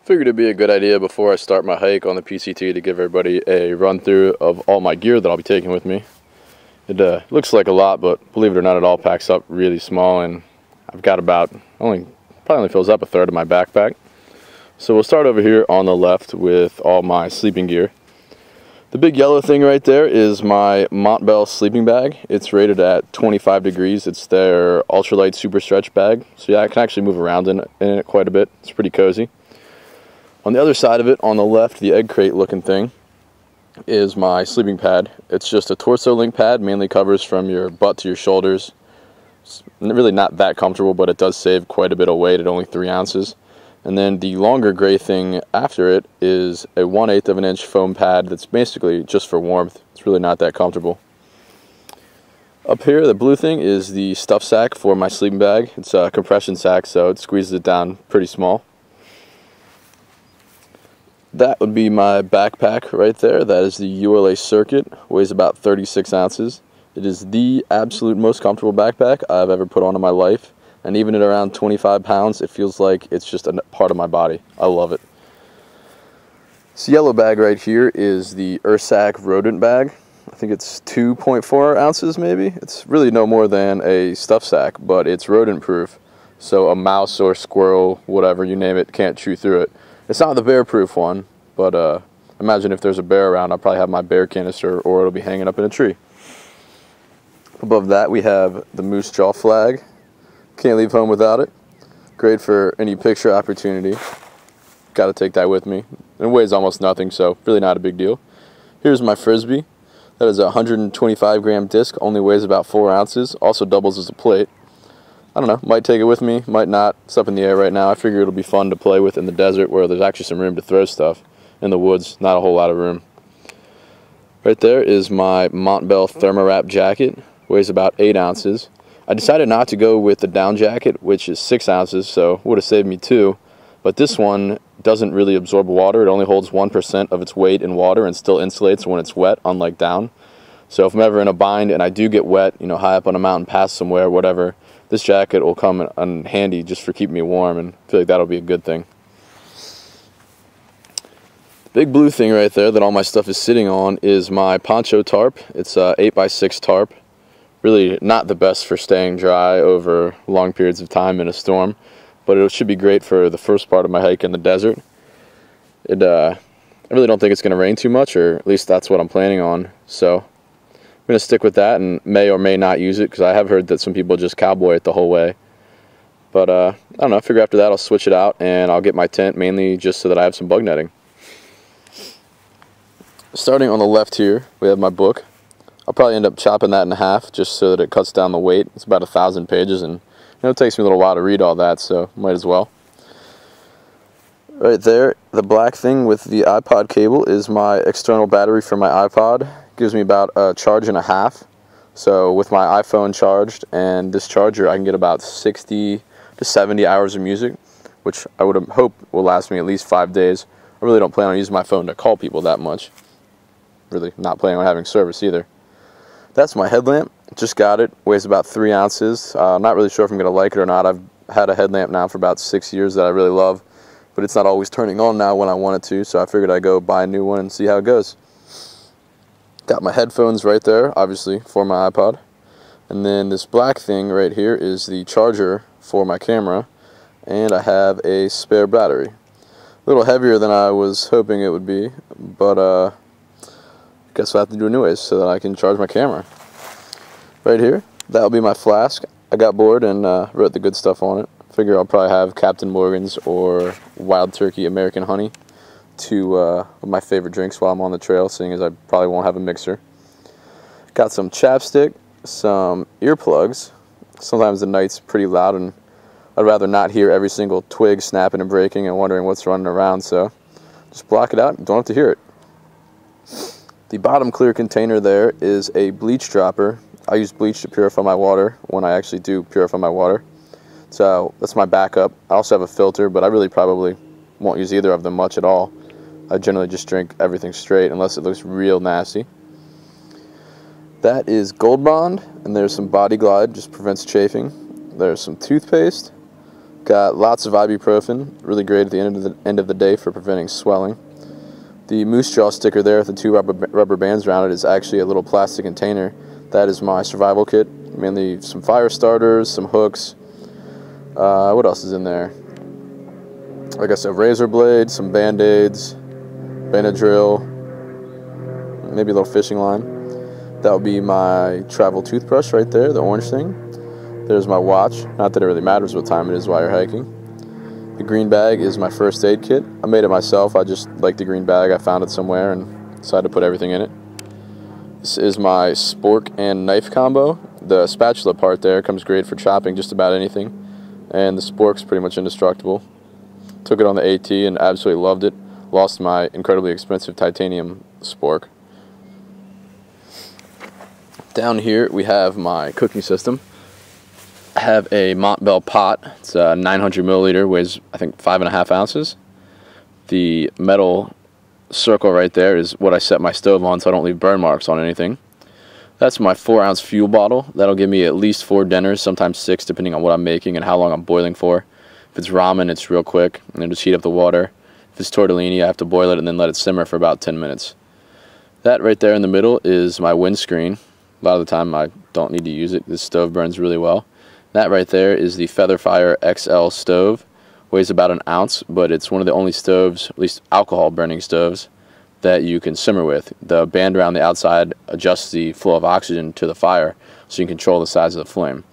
Figured it'd be a good idea before I start my hike on the PCT to give everybody a run through of all my gear that I'll be taking with me. It looks like a lot, but believe it or not, it all packs up really small, and I've got probably only fills up a third of my backpack. So we'll start over here on the left with all my sleeping gear. The big yellow thing right there is my Montbell sleeping bag. It's rated at 25 degrees. It's their ultralight super stretch bag. So yeah, I can actually move around in it quite a bit. It's pretty cozy. On the other side of it, on the left, the egg crate looking thing, is my sleeping pad. It's just a torso link pad, mainly covers from your butt to your shoulders. It's really not that comfortable, but it does save quite a bit of weight at only 3 ounces. And then the longer gray thing after it is a 1/8 of an inch foam pad that's basically just for warmth. It's really not that comfortable. Up here, the blue thing is the stuff sack for my sleeping bag. It's a compression sack, so it squeezes it down pretty small. That would be my backpack right there. That is the ULA Circuit. Weighs about 36 ounces. It is the absolute most comfortable backpack I've ever put on in my life. And even at around 25 pounds, it feels like it's just a part of my body. I love it. This yellow bag right here is the Ursack rodent bag. I think it's 2.4 ounces maybe. It's really no more than a stuff sack, but it's rodent proof. So a mouse or squirrel, whatever, you name it, can't chew through it. It's not the bear proof one, but imagine if there's a bear around, I'll probably have my bear canister, or it'll be hanging up in a tree. Above that we have the moose jaw flag. Can't leave home without it. Great for any picture opportunity. Got to take that with me. It weighs almost nothing, so really not a big deal. Here's my frisbee. That is a 125 gram disc, only weighs about 4 ounces, also doubles as a plate. I don't know, might take it with me, might not. It's up in the air right now. I figure it'll be fun to play with in the desert where there's actually some room to throw stuff. In the woods, not a whole lot of room. Right there is my Montbell Thermowrap jacket. Weighs about 8 ounces. I decided not to go with the down jacket, which is 6 ounces, so would have saved me 2. But this one doesn't really absorb water. It only holds 1% of its weight in water and still insulates when it's wet, unlike down. So if I'm ever in a bind and I do get wet, high up on a mountain pass somewhere, whatever, this jacket will come in handy just for keeping me warm, and I feel like that'll be a good thing. The big blue thing right there that all my stuff is sitting on is my poncho tarp. It's a 8x6 tarp. Really not the best for staying dry over long periods of time in a storm, but it should be great for the first part of my hike in the desert. I really don't think it's going to rain too much, or at least that's what I'm planning on, so I'm going to stick with that and may or may not use it, because I have heard that some people just cowboy it the whole way. But I don't know, I figure after that I'll switch it out and I'll get my tent, mainly just so that I have some bug netting. Starting on the left here, we have my book. I'll probably end up chopping that in half just so that it cuts down the weight. It's about 1,000 pages, and it takes me a little while to read all that, so might as well. Right there, the black thing with the iPod cable is my external battery for my iPod. Gives me about a charge and a half. So with my iPhone charged and this charger, I can get about 60 to 70 hours of music, which I would hope will last me at least 5 days. I really don't plan on using my phone to call people that much. Really not planning on having service either. That's my headlamp. Just got it. Weighs about 3 ounces. Not really sure if I'm going to like it or not. I've had a headlamp now for about 6 years that I really love, but it's not always turning on now when I want it to, so I figured I'd go buy a new one and see how it goes. Got my headphones right there, obviously, for my iPod. And then this black thing right here is the charger for my camera, and I have a spare battery. A little heavier than I was hoping it would be, but guess I'll have to do it anyways so that I can charge my camera. Right here, that'll be my flask. I got bored and wrote the good stuff on it. Figure I'll probably have Captain Morgan's or Wild Turkey American Honey, two of my favorite drinks while I'm on the trail, seeing as I probably won't have a mixer. Got some chapstick, some earplugs. Sometimes the night's pretty loud and I'd rather not hear every single twig snapping and breaking and wondering what's running around, so just block it out and don't have to hear it. The bottom clear container there is a bleach dropper. I use bleach to purify my water when I actually do purify my water. So that's my backup. I also have a filter, but I really probably won't use either of them much at all. I generally just drink everything straight unless it looks real nasty. That is Gold Bond, and there's some Body Glide, just prevents chafing. There's some toothpaste. Got lots of ibuprofen, really great at the end of the day for preventing swelling. The moose jaw sticker there with the 2 rubber bands around it is actually a little plastic container. That is my survival kit, mainly some fire starters, some hooks. What else is in there? Like I said, razor blades, some band-aids, Benadryl, maybe a little fishing line. That would be my travel toothbrush right there, the orange thing. There's my watch. Not that it really matters what time it is while you're hiking. The green bag is my first aid kit. I made it myself. I just like the green bag. I found it somewhere and decided to put everything in it. This is my spork and knife combo. The spatula part there comes great for chopping just about anything. And the spork's pretty much indestructible. Took it on the AT and absolutely loved it. Lost my incredibly expensive titanium spork. Down here we have my cooking system. I have a Montbell pot. It's 900 milliliter, weighs I think 5.5 ounces. The metal circle right there is what I set my stove on so I don't leave burn marks on anything. That's my 4-ounce fuel bottle. That'll give me at least 4 dinners, sometimes 6 depending on what I'm making and how long I'm boiling for. If it's ramen, it's real quick and then just heat up the water. If it's tortellini, I have to boil it and then let it simmer for about 10 minutes. That right there in the middle is my windscreen. A lot of the time I don't need to use it. This stove burns really well. That right there is the Featherfire XL stove. Weighs about 1 ounce, but it's one of the only stoves, at least alcohol burning stoves, that you can simmer with. The band around the outside adjusts the flow of oxygen to the fire so you can control the size of the flame.